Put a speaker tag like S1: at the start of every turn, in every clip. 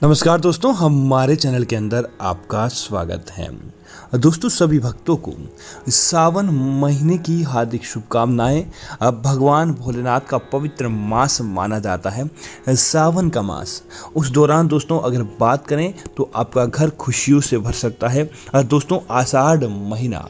S1: नमस्कार दोस्तों, हमारे चैनल के अंदर आपका स्वागत है। दोस्तों, सभी भक्तों को सावन महीने की हार्दिक शुभकामनाएं। अब भगवान भोलेनाथ का पवित्र मास माना जाता है सावन का मास। उस दौरान दोस्तों अगर बात करें तो आपका घर खुशियों से भर सकता है। दोस्तों, आषाढ़ महीना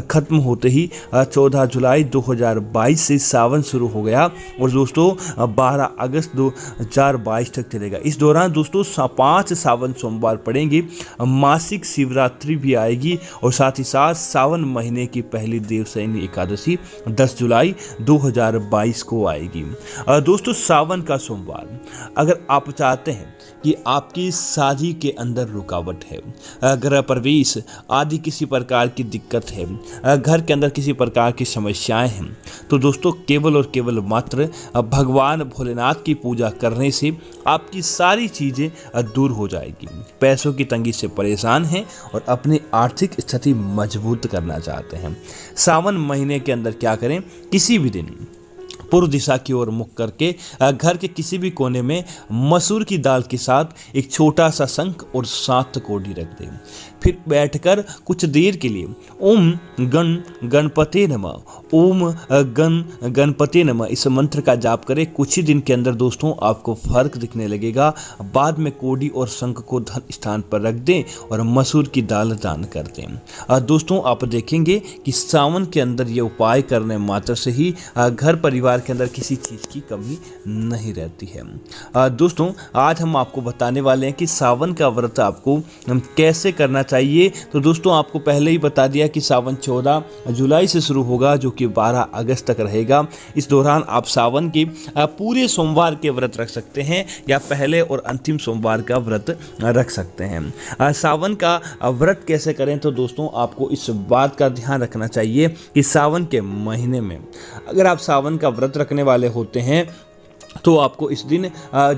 S1: खत्म होते ही 14 जुलाई 2022 से सावन शुरू हो गया और दोस्तों 12 अगस्त 2022 तक चलेगा। इस दौरान दोस्तों 5 सावन सोमवार पड़ेंगे, मासिक शिवरात्रि भी आएगी और साथ ही साथ सावन महीने की पहली देवशयनी एकादशी 10 जुलाई 2022 को आएगी। दोस्तों, सावन का सोमवार, अगर आप चाहते हैं कि आपकी शादी के अंदर रुकावट है, गृह प्रवेश आदि किसी प्रकार की दिक्कत है, घर के अंदर किसी प्रकार की समस्याएं हैं, तो दोस्तों केवल और केवल मात्र भगवान भोलेनाथ की पूजा करने से आपकी सारी चीज़ें दूर हो जाएगी। पैसों की तंगी से परेशान हैं और अपनी आर्थिक स्थिति मजबूत करना चाहते हैं, सावन महीने के अंदर क्या करें? किसी भी दिन पूर्व दिशा की ओर मुख करके घर के किसी भी कोने में मसूर की दाल के साथ एक छोटा सा शंख और 7 कौड़ी रख दें। फिर बैठकर कुछ देर के लिए ओम गण गणपते नमः, ओम गण गणपते नमः इस मंत्र का जाप करें। कुछ ही दिन के अंदर दोस्तों आपको फर्क दिखने लगेगा। बाद में कौड़ी और शंख को धन स्थान पर रख दें और मसूर की दाल दान कर दें। दोस्तों, आप देखेंगे कि सावन के अंदर ये उपाय करने मात्र से ही घर परिवार के अंदर किसी चीज़ की कमी नहीं रहती है। दोस्तों, आज हम आपको बताने वाले हैं कि सावन का व्रत आपको कैसे करना चाहिए। तो दोस्तों, आपको पहले ही बता दिया कि सावन 14 जुलाई से शुरू होगा, जो कि 12 अगस्त तक रहेगा। इस दौरान आप सावन के पूरे सोमवार के व्रत रख सकते हैं या पहले और अंतिम सोमवार का व्रत रख सकते हैं। सावन का व्रत कैसे करें? तो दोस्तों आपको इस बात का ध्यान रखना चाहिए कि सावन के महीने में अगर आप सावन का व्रत रखने वाले होते हैं तो आपको इस दिन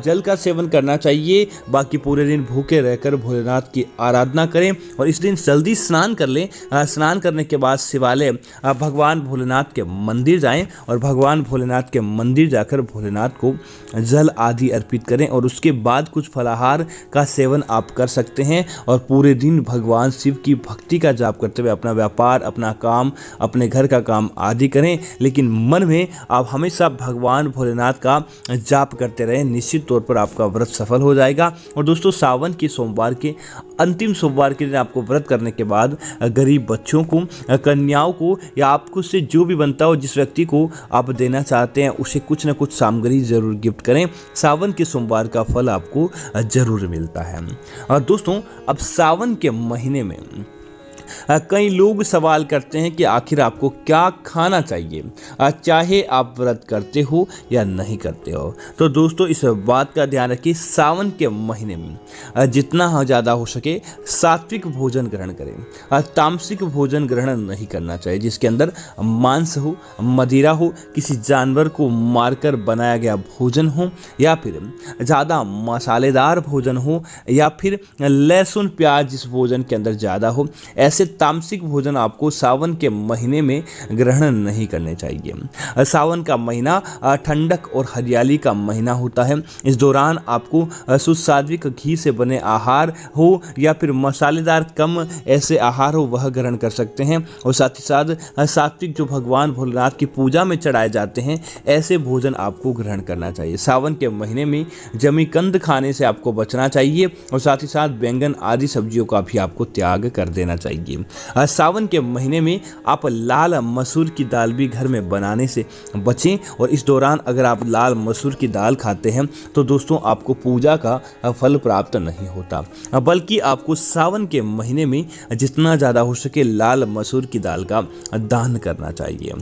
S1: जल का सेवन करना चाहिए। बाकी पूरे दिन भूखे रहकर भोलेनाथ की आराधना करें और इस दिन जल्दी स्नान कर लें। स्नान करने के बाद शिवालय भगवान भोलेनाथ के मंदिर जाएं और भगवान भोलेनाथ के मंदिर जाकर भोलेनाथ को जल आदि अर्पित करें और उसके बाद कुछ फलाहार का सेवन आप कर सकते हैं और पूरे दिन भगवान शिव की भक्ति का जाप करते हुए अपना व्यापार, अपना काम, अपने घर का काम आदि करें। लेकिन मन में आप हमेशा भगवान भोलेनाथ का जाप करते रहें, निश्चित तौर पर आपका व्रत सफल हो जाएगा। और दोस्तों, सावन के सोमवार के अंतिम सोमवार के दिन आपको व्रत करने के बाद गरीब बच्चों को, कन्याओं को या आपको से जो भी बनता हो, जिस व्यक्ति को आप देना चाहते हैं उसे कुछ न कुछ सामग्री जरूर गिफ्ट करें। सावन के सोमवार का फल आपको जरूर मिलता है। और दोस्तों, अब सावन के महीने में कई लोग सवाल करते हैं कि आखिर आपको क्या खाना चाहिए, चाहे आप व्रत करते हो या नहीं करते हो। तो दोस्तों, इस बात का ध्यान रखिए, सावन के महीने में जितना ज़्यादा हो सके सात्विक भोजन ग्रहण करें। तामसिक भोजन ग्रहण नहीं करना चाहिए जिसके अंदर मांस हो, मदिरा हो, किसी जानवर को मारकर बनाया गया भोजन हो, या फिर ज़्यादा मसालेदार भोजन हो, या फिर लहसुन प्याज जिस भोजन के अंदर ज़्यादा हो। ऐसे तामसिक भोजन आपको सावन के महीने में ग्रहण नहीं करने चाहिए। सावन का महीना ठंडक और हरियाली का महीना होता है। इस दौरान आपको सुसात्विक घी से बने आहार हो या फिर मसालेदार कम ऐसे आहार हो वह ग्रहण कर सकते हैं और साथ ही साथ सात्विक जो भगवान भोलेनाथ की पूजा में चढ़ाए जाते हैं ऐसे भोजन आपको ग्रहण करना चाहिए। सावन के महीने में जमीकंद खाने से आपको बचना चाहिए और साथ ही साथ बैंगन आदि सब्जियों का भी आपको त्याग कर देना चाहिए। सावन के महीने में आप लाल मसूर की दाल भी घर में बनाने से बचें और इस दौरान अगर आप लाल मसूर की दाल खाते हैं तो दोस्तों आपको पूजा का फल प्राप्त नहीं होता, बल्कि आपको सावन के महीने में जितना ज़्यादा हो सके लाल मसूर की दाल का दान करना चाहिए।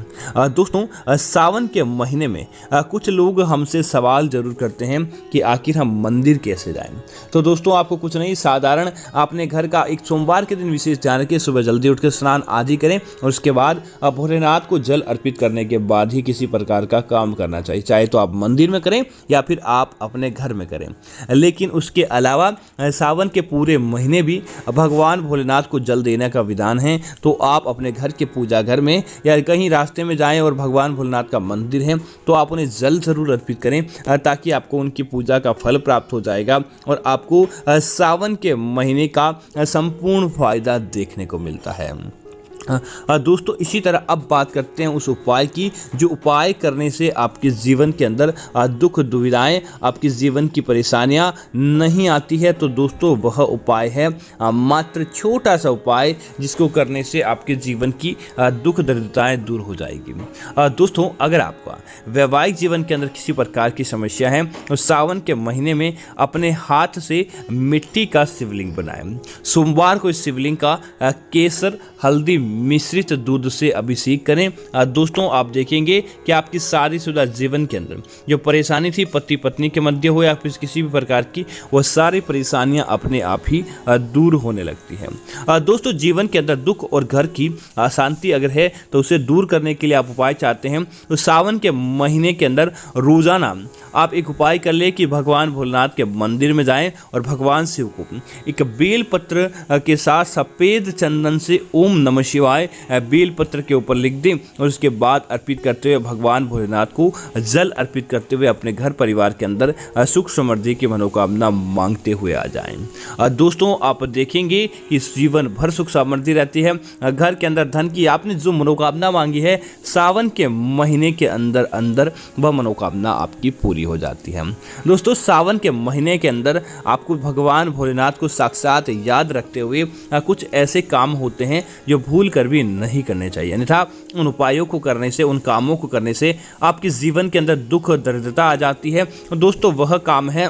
S1: दोस्तों, सावन के महीने में कुछ लोग हमसे सवाल जरूर करते हैं कि आखिर हम मंदिर कैसे जाएं। तो दोस्तों, आपको कुछ नहीं, साधारण आपने घर का एक सोमवार के दिन विशेष ध्यान रखिए, के सुबह जल्दी उठकर स्नान आदि करें और उसके बाद भोलेनाथ को जल अर्पित करने के बाद ही किसी प्रकार का काम करना चाहिए, चाहे तो आप मंदिर में करें या फिर आप अपने घर में करें। लेकिन उसके अलावा सावन के पूरे महीने भी भगवान भोलेनाथ को जल देने का विधान है। तो आप अपने घर के पूजा घर में या कहीं रास्ते में जाएं और भगवान भोलेनाथ का मंदिर है तो आप उन्हें जल जरूर अर्पित करें, ताकि आपको उनकी पूजा का फल प्राप्त हो जाएगा और आपको सावन के महीने का संपूर्ण फायदा देखने को मिलता है। दोस्तों इसी तरह अब बात करते हैं उस उपाय की जो उपाय करने से आपके जीवन के अंदर दुख दुविधाएं, आपके जीवन की परेशानियां नहीं आती है। तो दोस्तों वह उपाय है मात्र छोटा सा उपाय जिसको करने से आपके जीवन की दुख दरिद्रताएं दूर हो जाएगी। दोस्तों अगर आपका वैवाहिक जीवन के अंदर किसी प्रकार की समस्या है तो सावन के महीने में अपने हाथ से मिट्टी का शिवलिंग बनाएं। सोमवार को इस शिवलिंग का केसर हल्दी मिश्रित दूध से अभिषेक करें। दोस्तों आप देखेंगे कि आपकी शादीशुदा जीवन के अंदर जो परेशानी थी पति पत्नी के मध्य हो या फिर किसी भी प्रकार की, वह सारी परेशानियां अपने आप ही दूर होने लगती हैं। दोस्तों जीवन के अंदर दुख और घर की अशांति अगर है तो उसे दूर करने के लिए आप उपाय चाहते हैं तो सावन के महीने के अंदर रोजाना आप एक उपाय कर ले कि भगवान भोलेनाथ के मंदिर में जाएं और भगवान शिव को एक बेल पत्र के साथ सफ़ेद चंदन से ओम नमः शिवाय बेल पत्र के ऊपर लिख दें और उसके बाद अर्पित करते हुए भगवान भोलेनाथ को जल अर्पित करते हुए अपने घर परिवार के अंदर सुख समृद्धि की मनोकामना मांगते हुए आ जाएं। दोस्तों आप देखेंगे कि जीवन भर सुख समृद्धि रहती है। घर के अंदर धन की आपने जो मनोकामना मांगी है सावन के महीने के अंदर अंदर वह मनोकामना आपकी पूरी हो जाती है। दोस्तों सावन के महीने के अंदर आपको भगवान भोलेनाथ को साक्षात याद रखते हुए कुछ ऐसे काम होते हैं जो भूल कर भी नहीं करने चाहिए, अन्यथा उन उपायों को करने से, उन कामों को करने से आपके जीवन के अंदर दुख दरिद्रता आ जाती है। दोस्तों वह काम है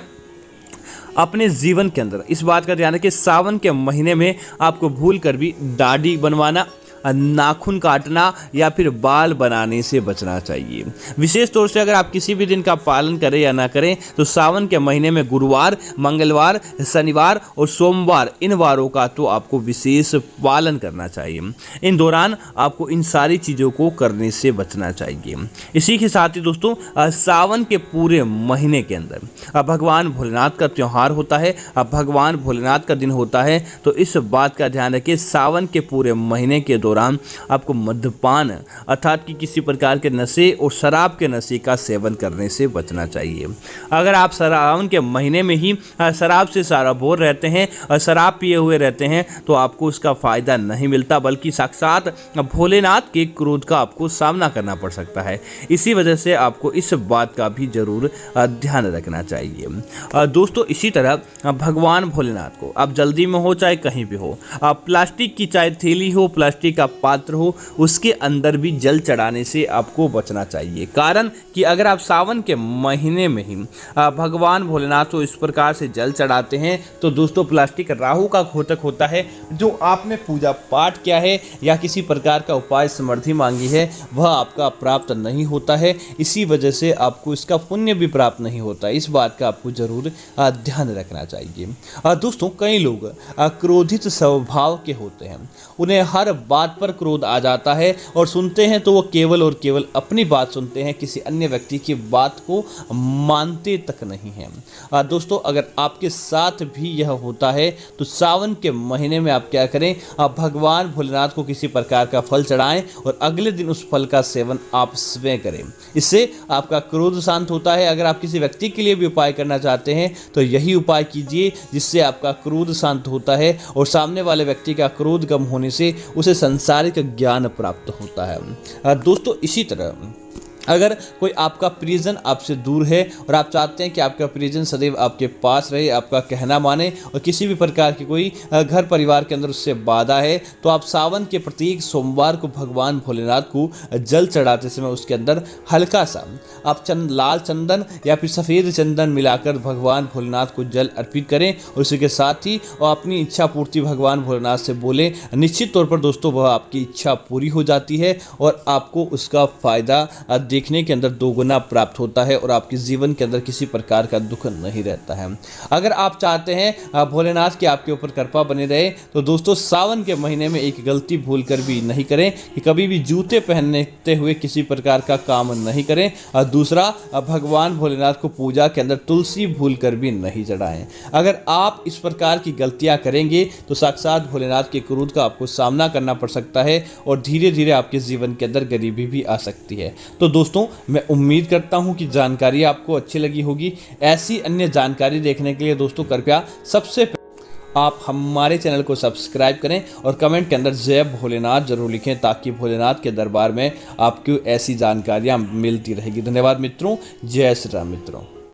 S1: अपने जीवन के अंदर इस बात का ध्यान रखें सावन के महीने में आपको भूल कर भी दाढ़ी बनवाना, नाखून काटना या फिर बाल बनाने से बचना चाहिए। विशेष तौर से अगर आप किसी भी दिन का पालन करें या ना करें तो सावन के महीने में गुरुवार, मंगलवार, शनिवार और सोमवार इन वारों का तो आपको विशेष पालन करना चाहिए। इन दौरान आपको इन सारी चीज़ों को करने से बचना चाहिए। इसी के साथ ही दोस्तों सावन के पूरे महीने के अंदर भगवान भोलेनाथ का त्यौहार होता है, भगवान भोलेनाथ का दिन होता है। तो इस बात का ध्यान रखें सावन के पूरे महीने के दौरान आपको मद्यपान अर्थात कि किसी प्रकार के नशे और शराब के नशे का सेवन करने से बचना चाहिए। अगर आप सावन के महीने में ही शराब से सराबोर रहते हैं और शराब पिए हुए रहते हैं तो आपको उसका फायदा नहीं मिलता, बल्कि साक्षात भोलेनाथ के क्रोध का आपको सामना करना पड़ सकता है। इसी वजह से आपको इस बात का भी जरूर ध्यान रखना चाहिए। दोस्तों इसी तरह भगवान भोलेनाथ को आप जल्दी में हो चाहे कहीं भी हो, आप प्लास्टिक की चाहे थैली हो, प्लास्टिक का पात्र हो, उसके अंदर भी जल चढ़ाने से आपको बचना चाहिए। कारण कि अगर आप सावन के महीने में ही भगवान भोलेनाथ को इस प्रकार से जल चढ़ाते हैं तो दोस्तों प्लास्टिक राहु का घोतक होता है। जो आपने पूजा पाठ किया है या किसी प्रकार का उपाय समृद्धि मांगी है वह आपका प्राप्त नहीं होता है। इसी वजह से आपको इसका पुण्य भी प्राप्त नहीं होता। इस बात का आपको जरूर ध्यान रखना चाहिए। दोस्तों कई लोग क्रोधित स्वभाव के होते हैं, उन्हें हर बात पर क्रोध आ जाता है और सुनते हैं तो वो केवल और केवल अपनी बात सुनते हैं, किसी अन्य व्यक्ति की बात को मानते तक नहीं हैं। दोस्तों अगर आपके साथ भी यह होता है तो सावन के महीने में आप क्या करें, आप भगवान भोलेनाथ को किसी प्रकार का फल चढ़ाएं और अगले दिन उस फल का सेवन आप स्वयं करें। इससे आपका क्रोध शांत होता है। अगर आप किसी व्यक्ति के लिए भी उपाय करना चाहते हैं तो यही उपाय कीजिए जिससे आपका क्रोध शांत होता है और सामने वाले व्यक्ति का क्रोध कम होने से उसे संसारिक ज्ञान प्राप्त होता है। दोस्तों इसी तरह अगर कोई आपका प्रियजन आपसे दूर है और आप चाहते हैं कि आपका प्रियजन सदैव आपके पास रहे, आपका कहना माने और किसी भी प्रकार की कोई घर परिवार के अंदर उससे बाधा है तो आप सावन के प्रत्येक सोमवार को भगवान भोलेनाथ को जल चढ़ाते समय उसके अंदर हल्का सा आप लाल चंदन या फिर सफ़ेद चंदन मिलाकर भगवान भोलेनाथ को जल अर्पित करें और उसी के साथ ही और अपनी इच्छा पूर्ति भगवान भोलेनाथ से बोले। निश्चित तौर पर दोस्तों वह आपकी इच्छा पूरी हो जाती है और आपको उसका फ़ायदा देखने के अंदर दोगुना प्राप्त होता है और आपके जीवन के अंदर किसी प्रकार का दुख नहीं रहता है। अगर आप चाहते हैं भोलेनाथ की आपके ऊपर कृपा बनी रहे तो दोस्तों सावन के महीने में एक गलती भूल कर भी नहीं करें कि कभी भी जूते पहनते हुए किसी प्रकार का काम नहीं करें। और दूसरा, भगवान भोलेनाथ को पूजा के अंदर तुलसी भूल कर भी नहीं चढ़ाएं। अगर आप इस प्रकार की गलतियां करेंगे तो साक्षात भोलेनाथ के क्रोध का आपको सामना करना पड़ सकता है और धीरे धीरे आपके जीवन के अंदर गरीबी भी आ सकती है। तो दोस्तों मैं उम्मीद करता हूं कि जानकारी आपको अच्छी लगी होगी। ऐसी अन्य जानकारी देखने के लिए दोस्तों कृपया सबसे आप हमारे चैनल को सब्सक्राइब करें और कमेंट के अंदर जय भोलेनाथ जरूर लिखें ताकि भोलेनाथ के दरबार में आपको ऐसी जानकारियां मिलती रहेगी। धन्यवाद मित्रों। जय श्री राम मित्रों।